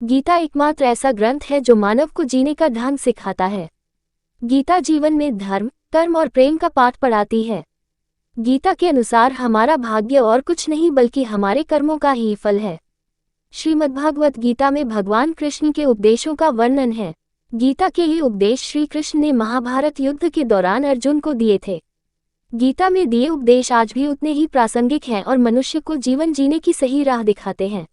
गीता एकमात्र ऐसा ग्रंथ है जो मानव को जीने का ढंग सिखाता है। गीता जीवन में धर्म, कर्म और प्रेम का पाठ पढ़ाती है। गीता के अनुसार हमारा भाग्य और कुछ नहीं बल्कि हमारे कर्मों का ही फल है। श्रीमद्भागवत गीता में भगवान कृष्ण के उपदेशों का वर्णन है। गीता के ये उपदेश श्री कृष्ण ने महाभारत युद्ध के दौरान अर्जुन को दिए थे। गीता में दिए उपदेश आज भी उतने ही प्रासंगिक हैं और मनुष्य को जीवन जीने की सही राह दिखाते हैं।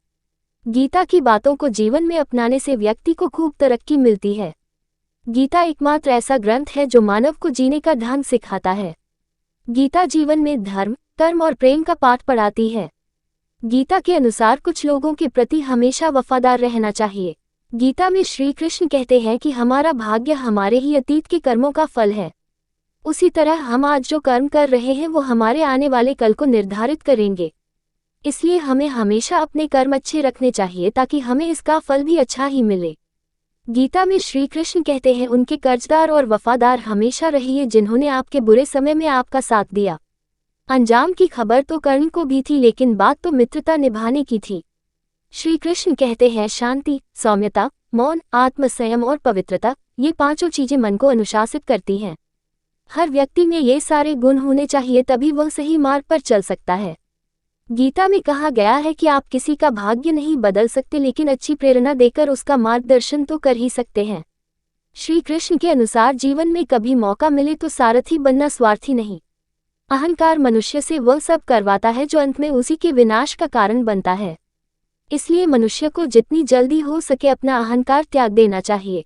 गीता की बातों को जीवन में अपनाने से व्यक्ति को खूब तरक्की मिलती है। गीता एकमात्र ऐसा ग्रंथ है जो मानव को जीने का ढंग सिखाता है। गीता जीवन में धर्म, कर्म और प्रेम का पाठ पढ़ाती है। गीता के अनुसार कुछ लोगों के प्रति हमेशा वफादार रहना चाहिए। गीता में श्री कृष्ण कहते हैं कि हमारा भाग्य हमारे ही अतीत के कर्मों का फल है। उसी तरह हम आज जो कर्म कर रहे हैं वो हमारे आने वाले कल को निर्धारित करेंगे। इसलिए हमें हमेशा अपने कर्म अच्छे रखने चाहिए ताकि हमें इसका फल भी अच्छा ही मिले। गीता में श्री कृष्ण कहते हैं, उनके कर्जदार और वफादार हमेशा रहिए जिन्होंने आपके बुरे समय में आपका साथ दिया। अंजाम की खबर तो कर्ण को भी थी, लेकिन बात तो मित्रता निभाने की थी। श्री कृष्ण कहते हैं, शांति, सौम्यता, मौन, आत्मसंयम और पवित्रता, ये पांचों चीजें मन को अनुशासित करती हैं। हर व्यक्ति में ये सारे गुण होने चाहिए, तभी वह सही मार्ग पर चल सकता है। गीता में कहा गया है कि आप किसी का भाग्य नहीं बदल सकते, लेकिन अच्छी प्रेरणा देकर उसका मार्गदर्शन तो कर ही सकते हैं। श्री कृष्ण के अनुसार जीवन में कभी मौका मिले तो सारथी बनना स्वार्थी नहीं। अहंकार मनुष्य से वह सब करवाता है जो अंत में उसी के विनाश का कारण बनता है। इसलिए मनुष्य को जितनी जल्दी हो सके अपना अहंकार त्याग देना चाहिए।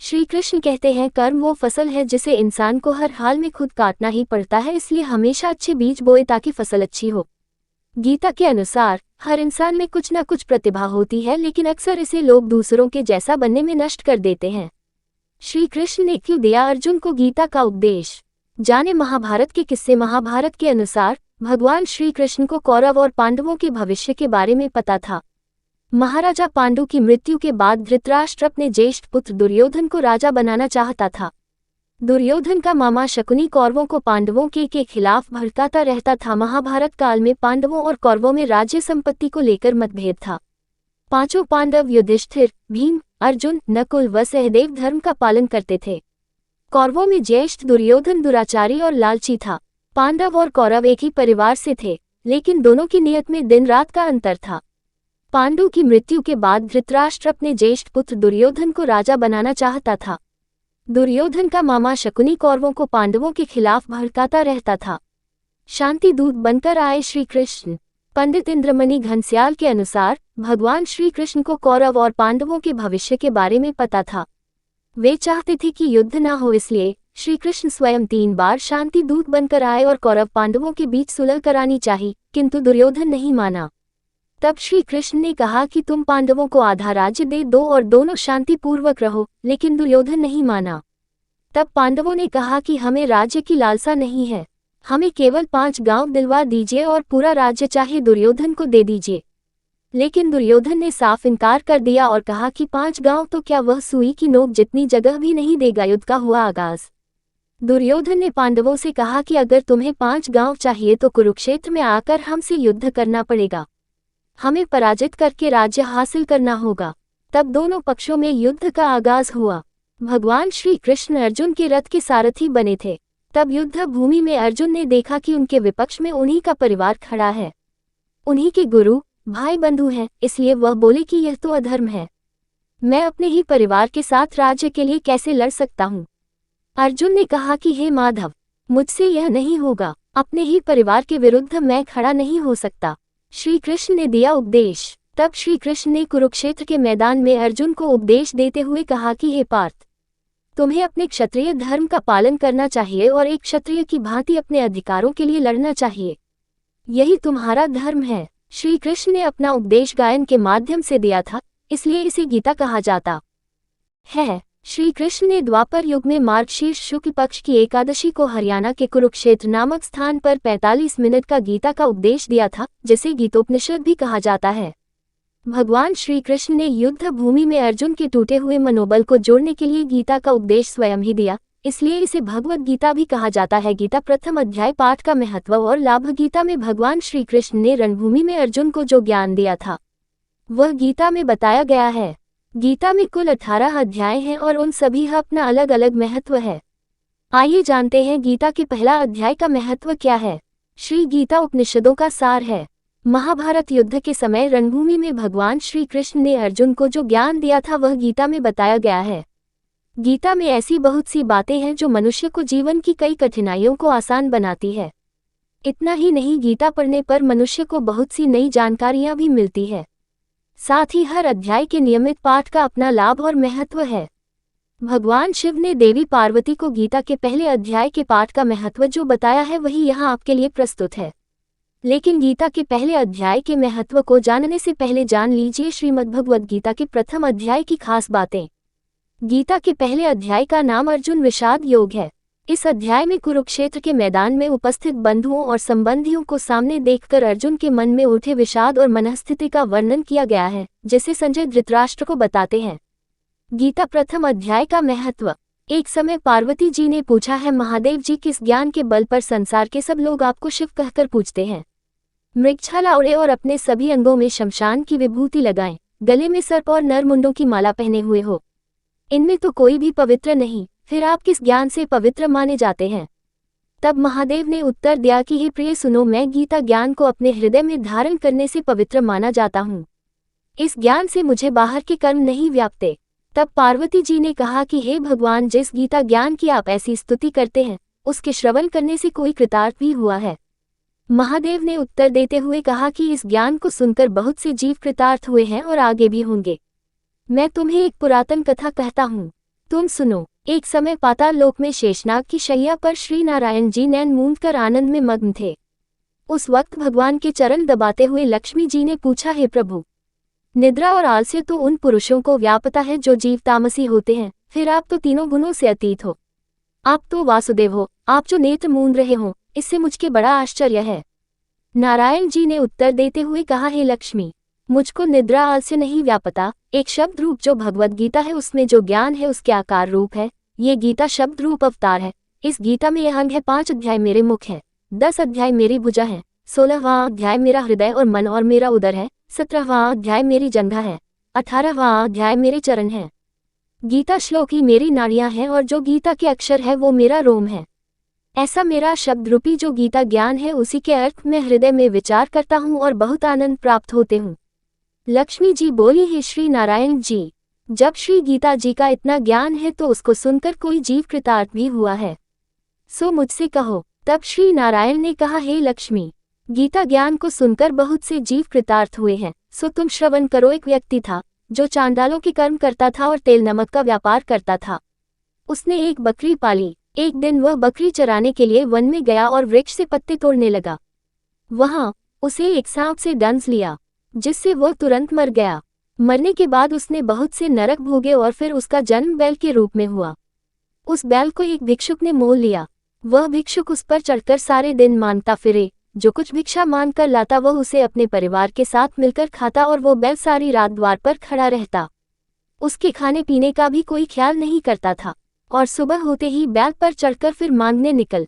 श्री कृष्ण कहते हैं, कर्म वो फसल है जिसे इंसान को हर हाल में खुद काटना ही पड़ता है, इसलिए हमेशा अच्छे बीज बोए ताकि फसल अच्छी हो। गीता के अनुसार हर इंसान में कुछ न कुछ प्रतिभा होती है, लेकिन अक्सर इसे लोग दूसरों के जैसा बनने में नष्ट कर देते हैं। श्री कृष्ण ने क्यों दिया अर्जुन को गीता का उपदेश? जाने महाभारत के किस्से। महाभारत के अनुसार भगवान श्री कृष्ण को कौरव और पांडवों के भविष्य के बारे में पता था। महाराजा पांडु की मृत्यु के बाद धृतराष्ट्र अपने ज्येष्ठ पुत्र दुर्योधन को राजा बनाना चाहता था। दुर्योधन का मामा शकुनी कौरवों को पांडवों के खिलाफ भड़काता रहता था। महाभारत काल में पांडवों और कौरवों में राज्य संपत्ति को लेकर मतभेद था। पांचों पांडव युधिष्ठिर, भीम, अर्जुन, नकुल व सहदेव धर्म का पालन करते थे। कौरवों में ज्येष्ठ दुर्योधन दुराचारी और लालची था। पांडव और कौरव एक ही परिवार से थे, लेकिन दोनों की नीयत में दिन रात का अंतर था। पांडु की मृत्यु के बाद धृतराष्ट्र अपने ज्येष्ठ पुत्र दुर्योधन को राजा बनाना चाहता था। दुर्योधन का मामा शकुनी कौरवों को पांडवों के खिलाफ भड़काता रहता था। शांति दूत बनकर आए श्री कृष्ण। पंडित इंद्रमणि घनश्याल के अनुसार भगवान श्री कृष्ण को कौरव और पांडवों के भविष्य के बारे में पता था। वे चाहते थे कि युद्ध न हो, इसलिए श्री कृष्ण स्वयं 3 बार शांति दूत बनकर आए और कौरव पांडवों के बीच सुलह करानी चाहिए, किंतु दुर्योधन नहीं माना। तब श्री कृष्ण ने कहा कि तुम पांडवों को आधा राज्य दे दो और दोनों शांतिपूर्वक रहो, लेकिन दुर्योधन नहीं माना। तब पांडवों ने कहा कि हमें राज्य की लालसा नहीं है, हमें केवल 5 गांव दिलवा दीजिए और पूरा राज्य चाहे दुर्योधन को दे दीजिए। लेकिन दुर्योधन ने साफ इनकार कर दिया और कहा कि 5 गांव तो क्या, वह सुई की नोक जितनी जगह भी नहीं देगा। युद्ध का हुआ आगाज। दुर्योधन ने पांडवों से कहा कि अगर तुम्हें 5 गांव चाहिए तो कुरुक्षेत्र में आकर हमसे युद्ध करना पड़ेगा, हमें पराजित करके राज्य हासिल करना होगा। तब दोनों पक्षों में युद्ध का आगाज हुआ। भगवान श्री कृष्ण अर्जुन के रथ के सारथी बने थे। तब युद्ध भूमि में अर्जुन ने देखा कि उनके विपक्ष में उन्हीं का परिवार खड़ा है, उन्हीं के गुरु भाई बंधु हैं, इसलिए वह बोले कि यह तो अधर्म है, मैं अपने ही परिवार के साथ राज्य के लिए कैसे लड़ सकता हूँ। अर्जुन ने कहा कि हे माधव, मुझसे यह नहीं होगा, अपने ही परिवार के विरुद्ध मैं खड़ा नहीं हो सकता। श्री कृष्ण ने दिया उपदेश। तब श्री कृष्ण ने कुरुक्षेत्र के मैदान में अर्जुन को उपदेश देते हुए कहा कि हे पार्थ, तुम्हें अपने क्षत्रिय धर्म का पालन करना चाहिए और एक क्षत्रिय की भांति अपने अधिकारों के लिए लड़ना चाहिए, यही तुम्हारा धर्म है। श्री कृष्ण ने अपना उपदेश गायन के माध्यम से दिया था, इसलिए इसे गीता कहा जाता है। श्री कृष्ण ने द्वापर युग में मार्गशीर्ष शुक्ल पक्ष की एकादशी को हरियाणा के कुरुक्षेत्र नामक स्थान पर 45 मिनट का गीता का उपदेश दिया था, जिसे गीतोपनिषद भी कहा जाता है। भगवान श्री कृष्ण ने युद्ध भूमि में अर्जुन के टूटे हुए मनोबल को जोड़ने के लिए गीता का उपदेश स्वयं ही दिया, इसलिए इसे भगवद गीता भी कहा जाता है। गीता प्रथम अध्याय पाठ का महत्व और लाभ। गीता में भगवान श्री कृष्ण ने रणभूमि में अर्जुन को जो ज्ञान दिया था वह गीता में बताया गया है। गीता में कुल 18 अध्याय हैं और उन सभी का अपना अलग अलग महत्व है। आइए जानते हैं गीता के पहला अध्याय का महत्व क्या है। श्री गीता उपनिषदों का सार है। महाभारत युद्ध के समय रणभूमि में भगवान श्री कृष्ण ने अर्जुन को जो ज्ञान दिया था वह गीता में बताया गया है। गीता में ऐसी बहुत सी बातें हैं जो मनुष्य को जीवन की कई कठिनाइयों को आसान बनाती है। इतना ही नहीं, गीता पढ़ने पर मनुष्य को बहुत सी नई जानकारियां भी मिलती है। साथ ही हर अध्याय के नियमित पाठ का अपना लाभ और महत्व है। भगवान शिव ने देवी पार्वती को गीता के पहले अध्याय के पाठ का महत्व जो बताया है वही यहाँ आपके लिए प्रस्तुत है। लेकिन गीता के पहले अध्याय के महत्व को जानने से पहले जान लीजिए श्रीमद्भगवद गीता के प्रथम अध्याय की खास बातें। गीता के पहले अध्याय का नाम अर्जुन विषाद योग है। इस अध्याय में कुरुक्षेत्र के मैदान में उपस्थित बंधुओं और संबंधियों को सामने देखकर अर्जुन के मन में उठे विषाद और मनस्थिति का वर्णन किया गया है, जैसे संजय धृतराष्ट्र को बताते हैं। गीता प्रथम अध्याय का महत्व। एक समय पार्वती जी ने पूछा है, महादेव जी, किस ज्ञान के बल पर संसार के सब लोग आपको शिव कहकर पूछते हैं? मृगछाला ओढ़े और अपने सभी अंगों में शमशान की विभूति लगाएं, गले में सर्प और नरमुंडों की माला पहने हुए हो, इनमें तो कोई भी पवित्र नहीं, फिर आप किस ज्ञान से पवित्र माने जाते हैं? तब महादेव ने उत्तर दिया कि हे प्रिय सुनो, मैं गीता ज्ञान को अपने हृदय में धारण करने से पवित्र माना जाता हूँ। इस ज्ञान से मुझे बाहर के कर्म नहीं व्यापते। तब पार्वती जी ने कहा कि हे भगवान, जिस गीता ज्ञान की आप ऐसी स्तुति करते हैं उसके श्रवण करने से कोई कृतार्थ भी हुआ है? महादेव ने उत्तर देते हुए कहा कि इस ज्ञान को सुनकर बहुत से जीव कृतार्थ हुए हैं और आगे भी होंगे। मैं तुम्हें एक पुरातन कथा कहता हूँ, तुम सुनो। एक समय पाताल लोक में शेषनाग की शैया पर श्री नारायण जी नैन मूंद कर आनंद में मग्न थे। उस वक्त भगवान के चरण दबाते हुए लक्ष्मी जी ने पूछा, हे प्रभु, निद्रा और आलस्य तो उन पुरुषों को व्यापता है जो जीव तामसी होते हैं, फिर आप तो तीनों गुणों से अतीत हो। आप तो वासुदेव हो, आप जो नेत्र मूंद रहे हो, इससे मुझके बड़ा आश्चर्य है। नारायण जी ने उत्तर देते हुए कहा, हे लक्ष्मी, मुझको निद्रा आलस्य नहीं व्यापता। एक शब्द रूप जो भगवद गीता है उसमें जो ज्ञान है उसके आकार रूप है। ये गीता शब्द रूप अवतार है। इस गीता में यह अंग है, 5 अध्याय मेरे मुख है, 10 अध्याय मेरी भुजा है, 16वां अध्याय मेरा हृदय और मन और मेरा उदर है, 17वां अध्याय मेरी जंघा है, 18वां अध्याय मेरे चरण है। गीता श्लोक ही मेरी नाड़ियां हैं और जो गीता के अक्षर है वो मेरा रोम है। ऐसा मेरा शब्द रूपी जो गीता ज्ञान है उसी के अर्थ में हृदय में विचार करता हूँ और बहुत आनंद प्राप्त होते हूँ। लक्ष्मी जी बोली, हे श्री नारायण जी, जब श्री गीता जी का इतना ज्ञान है तो उसको सुनकर कोई जीव कृतार्थ भी हुआ है? सो मुझसे कहो। तब श्री नारायण ने कहा, हे लक्ष्मी, गीता ज्ञान को सुनकर बहुत से जीव कृतार्थ हुए हैं, सो तुम श्रवण करो। एक व्यक्ति था जो चांडालों के कर्म करता था और तेल नमक का व्यापार करता था। उसने एक बकरी पाली। एक दिन वह बकरी चराने के लिए वन में गया और वृक्ष से पत्ते तोड़ने लगा। वहां उसे एक सांप से डंस लिया, जिससे वह तुरंत मर गया। मरने के बाद उसने बहुत से नरक भोगे और फिर उसका जन्म बैल के रूप में हुआ। उस बैल को एक भिक्षुक ने मोल लिया। वह भिक्षुक उस पर चढ़कर सारे दिन मांगता फिरे। जो कुछ भिक्षा मांग कर लाता वह उसे अपने परिवार के साथ मिलकर खाता और वो बैल सारी रात द्वार पर खड़ा रहता। उसके खाने पीने का भी कोई ख्याल नहीं करता था और सुबह होते ही बैल पर चढ़कर फिर मांगने निकल